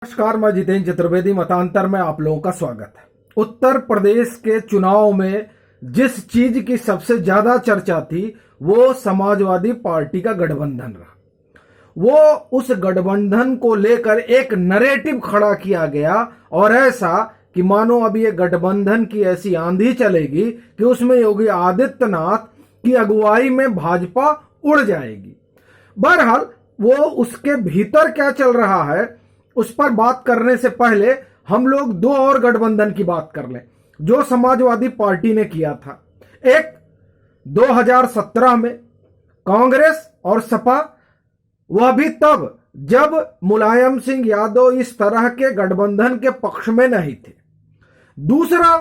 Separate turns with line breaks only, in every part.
नमस्कार, मैं जितेंद्र चतुर्वेदी। मतांतर में आप लोगों का स्वागत है। उत्तर प्रदेश के चुनाव में जिस चीज की सबसे ज्यादा चर्चा थी वो समाजवादी पार्टी का गठबंधन रहा। वो उस गठबंधन को लेकर एक नरेटिव खड़ा किया गया और ऐसा कि मानो अब ये गठबंधन की ऐसी आंधी चलेगी कि उसमें योगी आदित्यनाथ की अगुवाई में भाजपा उड़ जाएगी। बहरहाल वो उसके भीतर क्या चल रहा है उस पर बात करने से पहले हम लोग दो और गठबंधन की बात कर लें जो समाजवादी पार्टी ने किया था। एक 2017 में कांग्रेस और सपा, वह भी तब जब मुलायम सिंह यादव इस तरह के गठबंधन के पक्ष में नहीं थे। दूसरा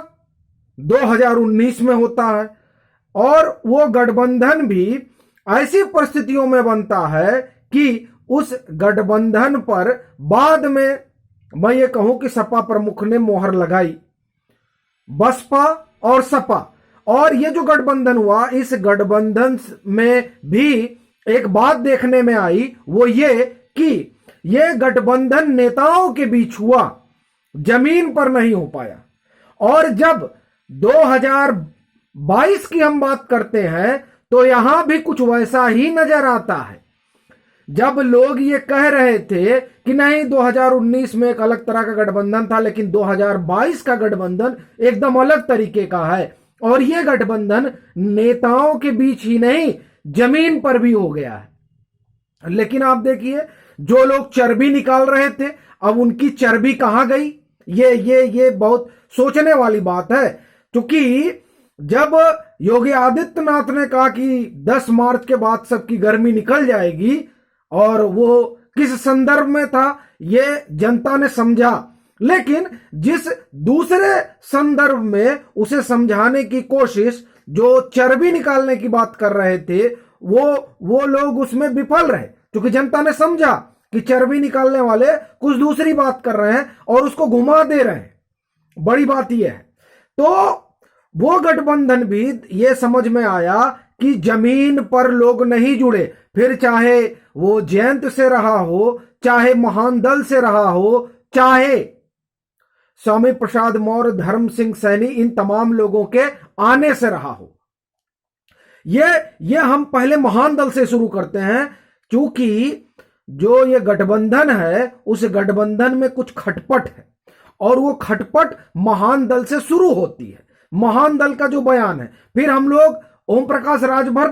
2019 में होता है और वो गठबंधन भी ऐसी परिस्थितियों में बनता है कि उस गठबंधन पर बाद में मैं ये कहूं कि सपा प्रमुख ने मोहर लगाई, बसपा और सपा। और ये जो गठबंधन हुआ, इस गठबंधन में भी एक बात देखने में आई, वो ये कि ये गठबंधन नेताओं के बीच हुआ, जमीन पर नहीं हो पाया। और जब 2022 की हम बात करते हैं तो यहां भी कुछ वैसा ही नजर आता है। जब लोग ये कह रहे थे कि नहीं 2019 में एक अलग तरह का गठबंधन था, लेकिन 2022 का गठबंधन एकदम अलग तरीके का है और ये गठबंधन नेताओं के बीच ही नहीं जमीन पर भी हो गया है। लेकिन आप देखिए, जो लोग चर्बी निकाल रहे थे अब उनकी चर्बी कहां गई? ये बहुत सोचने वाली बात है। क्योंकि जब योगी आदित्यनाथ ने कहा कि 10 मार्च के बाद सबकी गर्मी निकल जाएगी, और वो किस संदर्भ में था ये जनता ने समझा, लेकिन जिस दूसरे संदर्भ में उसे समझाने की कोशिश, जो चर्बी निकालने की बात कर रहे थे, वो लोग उसमें विफल रहे। क्योंकि जनता ने समझा कि चर्बी निकालने वाले कुछ दूसरी बात कर रहे हैं और उसको घुमा दे रहे हैं। बड़ी बात यह है। तो वो गठबंधन भी ये समझ में आया कि जमीन पर लोग नहीं जुड़े, फिर चाहे वो जयंत से रहा हो, चाहे महान दल से रहा हो, चाहे स्वामी प्रसाद मौर्य, धर्म सिंह सैनी, इन तमाम लोगों के आने से रहा हो। ये हम पहले महान दल से शुरू करते हैं, क्योंकि जो ये गठबंधन है उस गठबंधन में कुछ खटपट है और वो खटपट महान दल से शुरू होती है। महान दल का जो बयान है, फिर हम लोग ओम प्रकाश राजभर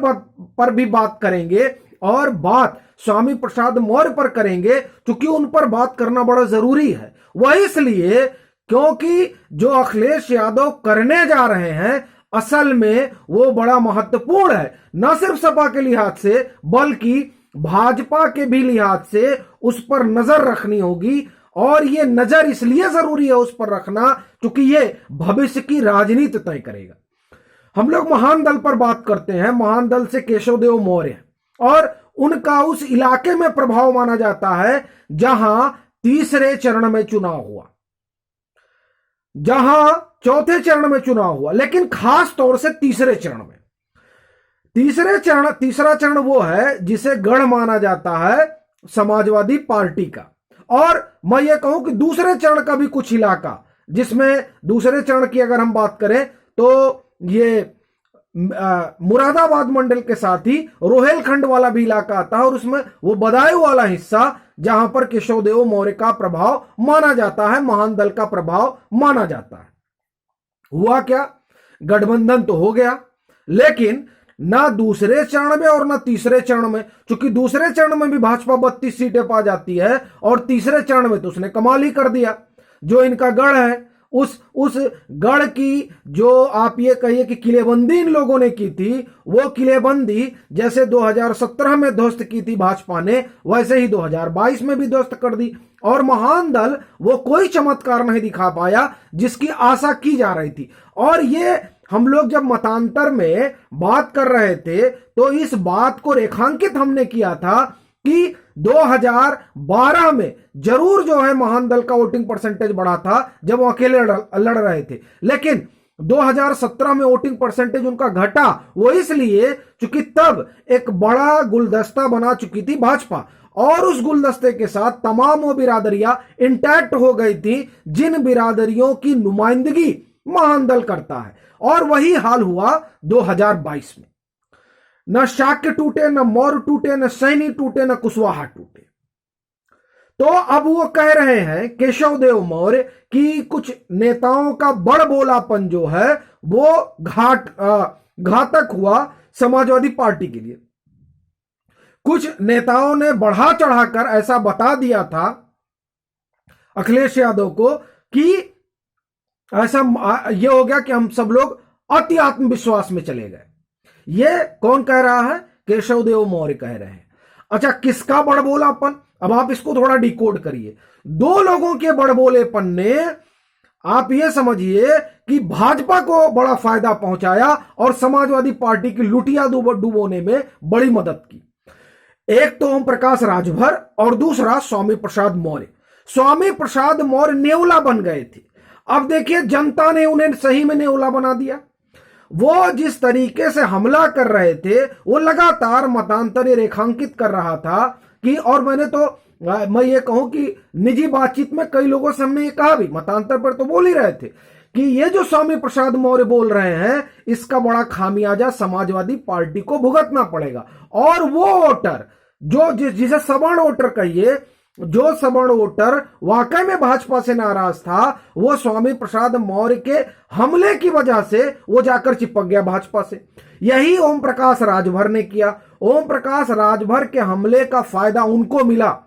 पर भी बात करेंगे और बात स्वामी प्रसाद मौर्य पर करेंगे, क्योंकि उन पर बात करना बड़ा जरूरी है। वह इसलिए क्योंकि जो अखिलेश यादव करने जा रहे हैं असल में वो बड़ा महत्वपूर्ण है, न सिर्फ सपा के लिहाज से बल्कि भाजपा के भी लिहाज से उस पर नजर रखनी होगी। और ये नजर इसलिए जरूरी है उस पर रखना क्योंकि ये भविष्य की राजनीति तय करेगा। हम लोग महान दल पर बात करते हैं। महान दल से केशवदेव मौर्य और उनका उस इलाके में प्रभाव माना जाता है जहां तीसरे चरण में चुनाव हुआ, जहां चौथे चरण में चुनाव हुआ, लेकिन खास तौर से तीसरे चरण में। तीसरा चरण वो है जिसे गढ़ माना जाता है समाजवादी पार्टी का। और मैं ये कहूं कि दूसरे चरण का भी कुछ इलाका, जिसमें दूसरे चरण की अगर हम बात करें तो ये मुरादाबाद मंडल के साथ ही रोहेलखंड वाला भी इलाका आता है और उसमें वो बदायूं वाला हिस्सा जहां पर केशवदेव मौर्य का प्रभाव माना जाता है, महान दल का प्रभाव माना जाता है। हुआ क्या? गठबंधन तो हो गया, लेकिन ना दूसरे चरण में और ना तीसरे चरण में, क्योंकि दूसरे चरण में भी भाजपा 32 सीटें पा जाती है और तीसरे चरण में तो उसने कमाल ही कर दिया। जो इनका गढ़ है उस गढ़ की जो आप ये कहिए कि किलेबंदी इन लोगों ने की थी, वो किलेबंदी जैसे 2017 में ध्वस्त की थी भाजपा ने, वैसे ही 2022 में भी ध्वस्त कर दी। और महान दल वो कोई चमत्कार नहीं दिखा पाया जिसकी आशा की जा रही थी। और ये हम लोग जब मतांतर में बात कर रहे थे तो इस बात को रेखांकित हमने किया था कि 2012 में जरूर जो है महान दल का वोटिंग परसेंटेज बढ़ा था जब वो अकेले लड़ रहे थे, लेकिन 2017 में वोटिंग परसेंटेज उनका घटा। वो इसलिए क्योंकि तब एक बड़ा गुलदस्ता बना चुकी थी भाजपा और उस गुलदस्ते के साथ तमाम वो बिरादरियां इंटैक्ट हो गई थी जिन बिरादरियों की नुमाइंदगी महान दल करता है। और वही हाल हुआ 2022 में। न शाक्य टूटे, न मौर्य टूटे, न सैनी टूटे, न कुशवाहा टूटे। तो अब वो कह रहे हैं केशव देव मौर्य कि कुछ नेताओं का बड़बोलापन जो है वो घातक हुआ समाजवादी पार्टी के लिए। कुछ नेताओं ने बढ़ा चढ़ाकर ऐसा बता दिया था अखिलेश यादव को कि ऐसा ये हो गया कि हम सब लोग अति आत्मविश्वास में चले गए। ये कौन कह रहा है? केशव देव मौर्य कह रहे हैं। अच्छा, किसका बड़बोलापन? अब आप इसको थोड़ा डिकोड करिए। दो लोगों के बड़बोलेपन ने आप ये समझिए कि भाजपा को बड़ा फायदा पहुंचाया और समाजवादी पार्टी की लुटिया डुबोने में बड़ी मदद की। एक तो ओम प्रकाश राजभर और दूसरा स्वामी प्रसाद मौर्य। स्वामी प्रसाद मौर्य नेवला बन गए थे। अब देखिए जनता ने उन्हें सही में नेवला बना दिया। वो जिस तरीके से हमला कर रहे थे वो लगातार मतांतर रेखांकित कर रहा था कि, और मैं ये कहूं कि निजी बातचीत में कई लोगों से हमने ये कहा भी, मतांतर पर तो बोल ही रहे थे कि ये जो स्वामी प्रसाद मौर्य बोल रहे हैं इसका बड़ा खामियाजा समाजवादी पार्टी को भुगतना पड़ेगा। और वो वोटर जो जिसे सवर्ण वोटर कहिए, जो सवर्ण वोटर वाकई में भाजपा से नाराज था, वो स्वामी प्रसाद मौर्य के हमले की वजह से वो जाकर चिपक गया भाजपा से। यही ओम प्रकाश राजभर ने किया। ओम प्रकाश राजभर के हमले का फायदा उनको मिला,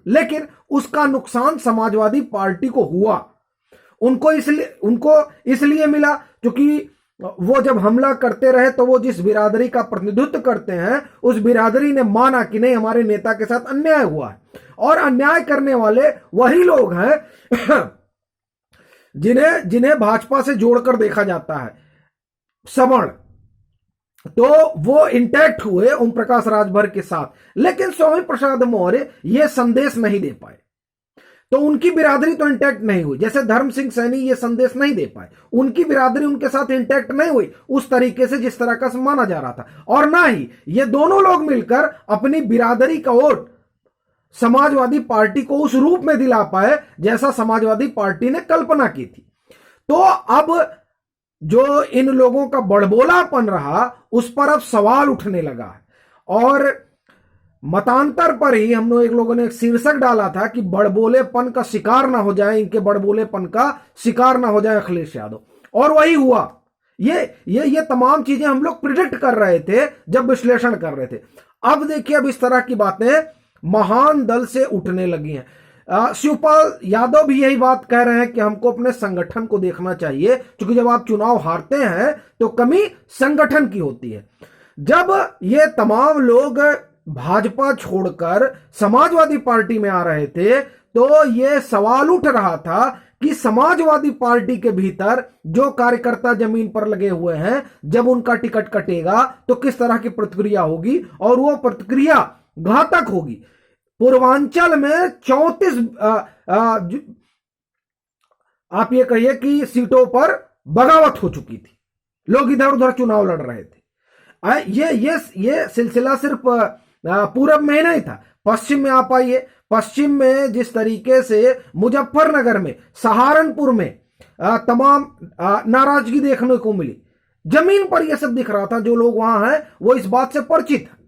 लेकिन उसका नुकसान समाजवादी पार्टी को हुआ। उनको इसलिए मिला क्योंकि वो जब हमला करते रहे तो वो जिस बिरादरी का प्रतिनिधित्व करते हैं उस बिरादरी ने माना कि नहीं, हमारे नेता के साथ अन्याय हुआ है। और अन्याय करने वाले वही लोग हैं जिन्हें भाजपा से जोड़कर देखा जाता है, सवर्ण। तो वो इंटैक्ट हुए ओम प्रकाश राजभर के साथ, लेकिन स्वामी प्रसाद मौर्य ये संदेश नहीं दे पाए, तो उनकी बिरादरी तो इंटैक्ट नहीं हुई। जैसे धर्म सिंह सैनी ये संदेश नहीं दे पाए, उनकी बिरादरी उनके साथ इंटैक्ट नहीं हुई उस तरीके से जिस तरह का माना जा रहा था। और ना ही ये दोनों लोग मिलकर अपनी बिरादरी का वोट समाजवादी पार्टी को उस रूप में दिला पाए जैसा समाजवादी पार्टी ने कल्पना की थी। तो अब जो इन लोगों का बड़बोलापन रहा उस पर अब सवाल उठने लगा है। और मतांतर पर ही हम लोगों ने एक शीर्षक डाला था कि बड़बोलेपन का शिकार ना हो जाए, इनके बड़बोलेपन का शिकार ना हो जाए अखिलेश यादव। और वही हुआ। ये तमाम चीजें हम लोग प्रिडिक्ट कर रहे थे जब विश्लेषण कर रहे थे। अब देखिए, अब इस तरह की बातें महान दल से उठने लगी हैं। शिवपाल यादव भी यही बात कह रहे हैं कि हमको अपने संगठन को देखना चाहिए, क्योंकि जब आप चुनाव हारते हैं तो कमी संगठन की होती है। जब ये तमाम लोग भाजपा छोड़कर समाजवादी पार्टी में आ रहे थे तो ये सवाल उठ रहा था कि समाजवादी पार्टी के भीतर जो कार्यकर्ता जमीन पर लगे हुए हैं, जब उनका टिकट कटेगा तो किस तरह की प्रतिक्रिया होगी, और वो प्रतिक्रिया घातक होगी। पूर्वांचल में 34 आप ये कहिए कि सीटों पर बगावत हो चुकी थी, लोग इधर उधर चुनाव लड़ रहे थे। ये सिलसिला सिर्फ पूरब में नहीं था, पश्चिम में आप आइए। पश्चिम में जिस तरीके से मुजफ्फरनगर में, सहारनपुर में तमाम नाराजगी देखने को मिली, जमीन पर यह सब दिख रहा था। जो लोग वहां हैं वो इस बात से परिचित हैं।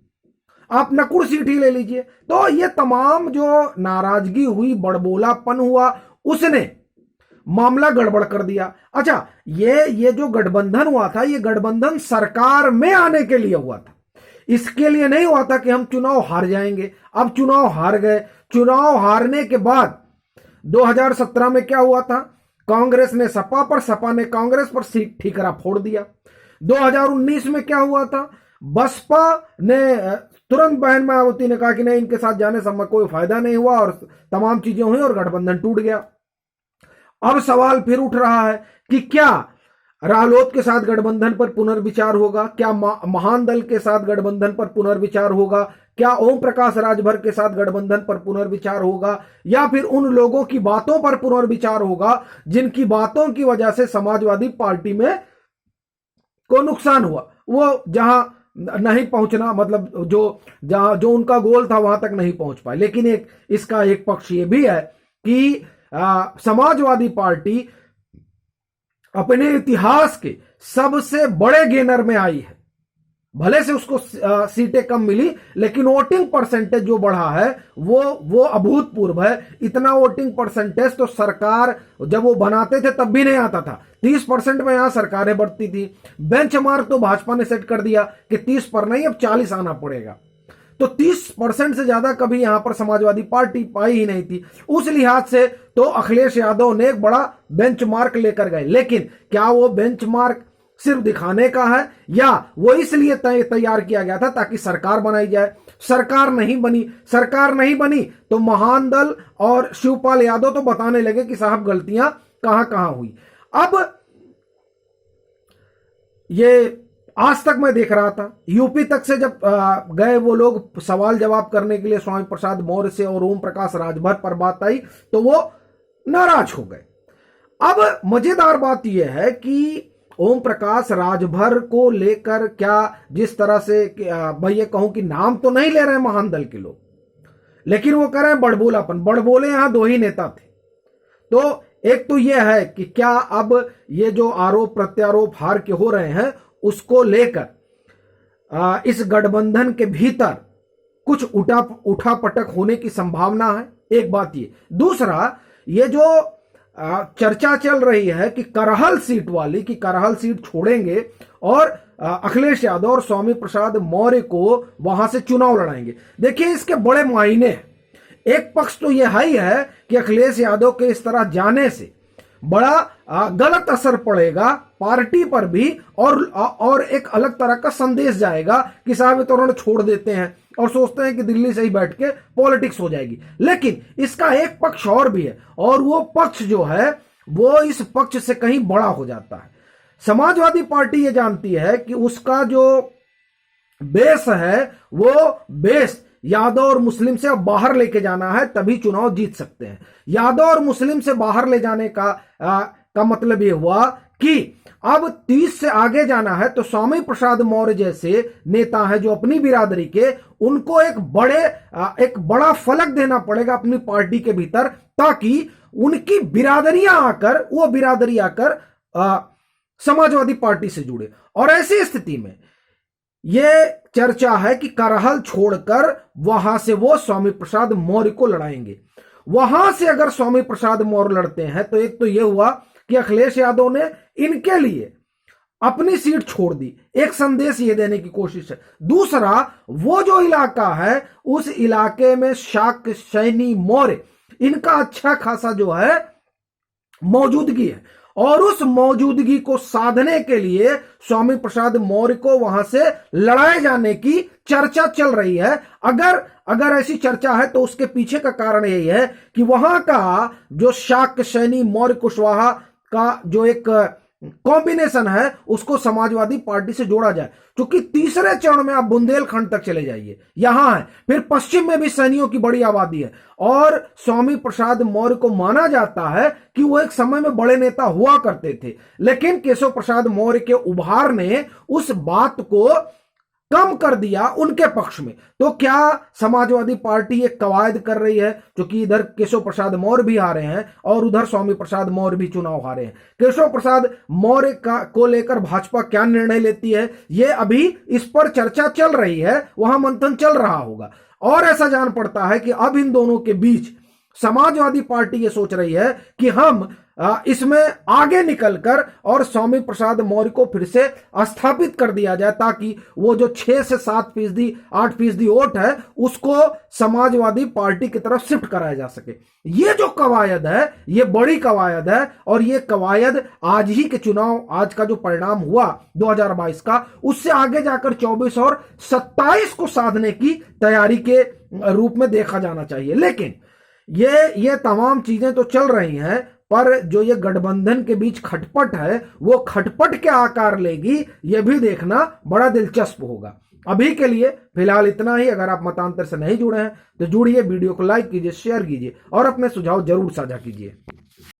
आप नकुड़ सीट ही ले लीजिए, तो ये तमाम जो नाराजगी हुई, बड़बोलापन हुआ, उसने मामला गड़बड़ कर दिया। अच्छा, ये जो गठबंधन हुआ था, ये गठबंधन सरकार में आने के लिए हुआ था, इसके लिए नहीं हुआ था कि हम चुनाव हार जाएंगे। अब चुनाव हार गए। चुनाव हारने के बाद 2017 में क्या हुआ था? कांग्रेस ने सपा पर, सपा ने कांग्रेस पर ठीकरा फोड़ दिया। 2019 में क्या हुआ था? बसपा ने तुरंत बहन मायावती ने कहा कि नहीं, इनके साथ जाने से कोई फायदा नहीं हुआ, और तमाम चीजें हुई और गठबंधन टूट गया। अब सवाल फिर उठ रहा है कि क्या रालोद के साथ गठबंधन पर पुनर्विचार होगा? क्या महान दल के साथ गठबंधन पर पुनर्विचार होगा? क्या ओम प्रकाश राजभर के साथ गठबंधन पर पुनर्विचार होगा? या फिर उन लोगों की बातों पर पुनर्विचार होगा जिनकी बातों की वजह से समाजवादी पार्टी में को नुकसान हुआ? वो जहां नहीं पहुंचना, मतलब जो उनका गोल था वहां तक नहीं पहुंच पाए। लेकिन इसका एक पक्ष ये भी है कि समाजवादी पार्टी अपने इतिहास के सबसे बड़े गेनर में आई है। भले से उसको सीटें कम मिली, लेकिन वोटिंग परसेंटेज जो बढ़ा है वो अभूतपूर्व है। इतना वोटिंग परसेंटेज तो सरकार जब वो बनाते थे तब भी नहीं आता था। 30% में यहां सरकारें बढ़ती थी। बेंचमार्क तो भाजपा ने सेट कर दिया कि 30 पर नहीं, अब 40 आना पड़ेगा। तो 30% से ज्यादा कभी यहां पर समाजवादी पार्टी पाई ही नहीं थी। उस लिहाज से तो अखिलेश यादव ने एक बड़ा बेंचमार्क लेकर गए। लेकिन क्या वो बेंचमार्क सिर्फ दिखाने का है, या वो इसलिए तैयार किया गया था ताकि सरकार बनाई जाए? सरकार नहीं बनी तो महान दल और शिवपाल यादव तो बताने लगे कि साहब गलतियां कहां कहां हुई। अब ये आज तक मैं देख रहा था, यूपी तक से जब गए वो लोग सवाल जवाब करने के लिए स्वामी प्रसाद मौर्य से, और ओम प्रकाश राजभर पर बात आई तो वो नाराज हो गए। अब मजेदार बात यह है कि ओम प्रकाश राजभर को लेकर क्या जिस तरह से भाई ये कहूं कि नाम तो नहीं ले रहे हैं महान दल के लोग, लेकिन वो कह रहे हैं बड़बोलापन। बड़बोले यहां दो ही नेता थे। तो एक तो यह है कि क्या अब ये जो आरोप प्रत्यारोप हार के हो रहे हैं उसको लेकर इस गठबंधन के भीतर कुछ उठापटक होने की संभावना है, एक बात ये। दूसरा, ये जो चर्चा चल रही है कि करहल सीट वाली, कि करहल सीट छोड़ेंगे और अखिलेश यादव और स्वामी प्रसाद मौर्य को वहां से चुनाव लड़ाएंगे। देखिए, इसके बड़े मायने हैं। एक पक्ष तो यह ही है कि अखिलेश यादव के इस तरह जाने से बड़ा गलत असर पड़ेगा पार्टी पर भी, और एक अलग तरह का संदेश जाएगा कि साहब तो उन्होंने छोड़ देते हैं और सोचते हैं कि दिल्ली से ही बैठ के पॉलिटिक्स हो जाएगी। लेकिन इसका एक पक्ष और भी है, और वो पक्ष जो है वो इस पक्ष से कहीं बड़ा हो जाता है। समाजवादी पार्टी ये जानती है कि उसका जो बेस है वो बेस यादव और मुस्लिम से अब बाहर लेके जाना है, तभी चुनाव जीत सकते हैं। यादव और मुस्लिम से बाहर ले जाने का मतलब ये हुआ कि अब 30 से आगे जाना है तो स्वामी प्रसाद मौर्य जैसे नेता हैं जो अपनी बिरादरी के, उनको एक बड़ा फलक देना पड़ेगा अपनी पार्टी के भीतर, ताकि उनकी वो बिरादरी आकर समाजवादी पार्टी से जुड़े। और ऐसी स्थिति में यह चर्चा है कि करहल छोड़कर वहां से वो स्वामी प्रसाद मौर्य को लड़ाएंगे। वहां से अगर स्वामी प्रसाद मौर्य लड़ते हैं तो एक तो यह हुआ कि अखिलेश यादव ने इनके लिए अपनी सीट छोड़ दी, एक संदेश ये देने की कोशिश है। दूसरा, वो जो इलाका है उस इलाके में शाक्य, सैनी, मौर्य, इनका अच्छा खासा जो है मौजूदगी है, और उस मौजूदगी को साधने के लिए स्वामी प्रसाद मौर्य को वहां से लड़ाए जाने की चर्चा चल रही है। अगर ऐसी चर्चा है तो उसके पीछे का कारण यही है कि वहां का जो शाक्य, सैनी, मौर्य, कुशवाहा का जो एक कॉम्बिनेशन है उसको समाजवादी पार्टी से जोड़ा जाए। क्योंकि तीसरे चरण में आप बुंदेलखंड तक चले जाइए, यहां है, फिर पश्चिम में भी सैनियों की बड़ी आबादी है, और स्वामी प्रसाद मौर्य को माना जाता है कि वो एक समय में बड़े नेता हुआ करते थे। लेकिन केशव प्रसाद मौर्य के उभार ने उस बात को कम कर दिया उनके पक्ष में। तो क्या समाजवादी पार्टी एक कवायद कर रही है, क्योंकि इधर केशव प्रसाद मौर्य भी हारे हैं और उधर स्वामी प्रसाद मौर्य भी चुनाव हारे हैं। केशव प्रसाद मौर्य को लेकर भाजपा क्या निर्णय लेती है, ये अभी इस पर चर्चा चल रही है, वहां मंथन चल रहा होगा। और ऐसा जान पड़ता है कि अब इन दोनों के बीच समाजवादी पार्टी ये सोच रही है कि हम इसमें आगे निकलकर और स्वामी प्रसाद मौर्य को फिर से स्थापित कर दिया जाए, ताकि वो जो 6 से 7%, 8% वोट है उसको समाजवादी पार्टी की तरफ शिफ्ट कराया जा सके। ये जो कवायद है ये बड़ी कवायद है, और ये कवायद आज ही के चुनाव, आज का जो परिणाम हुआ 2022 का, उससे आगे जाकर 24 और 27 को साधने की तैयारी के रूप में देखा जाना चाहिए। लेकिन ये तमाम चीजें तो चल रही हैं, पर जो ये गठबंधन के बीच खटपट है वो खटपट के आकार लेगी, ये भी देखना बड़ा दिलचस्प होगा। अभी के लिए फिलहाल इतना ही। अगर आप मतांतर से नहीं जुड़े हैं तो जुड़िए, वीडियो को लाइक कीजिए, शेयर कीजिए और अपने सुझाव जरूर साझा कीजिए।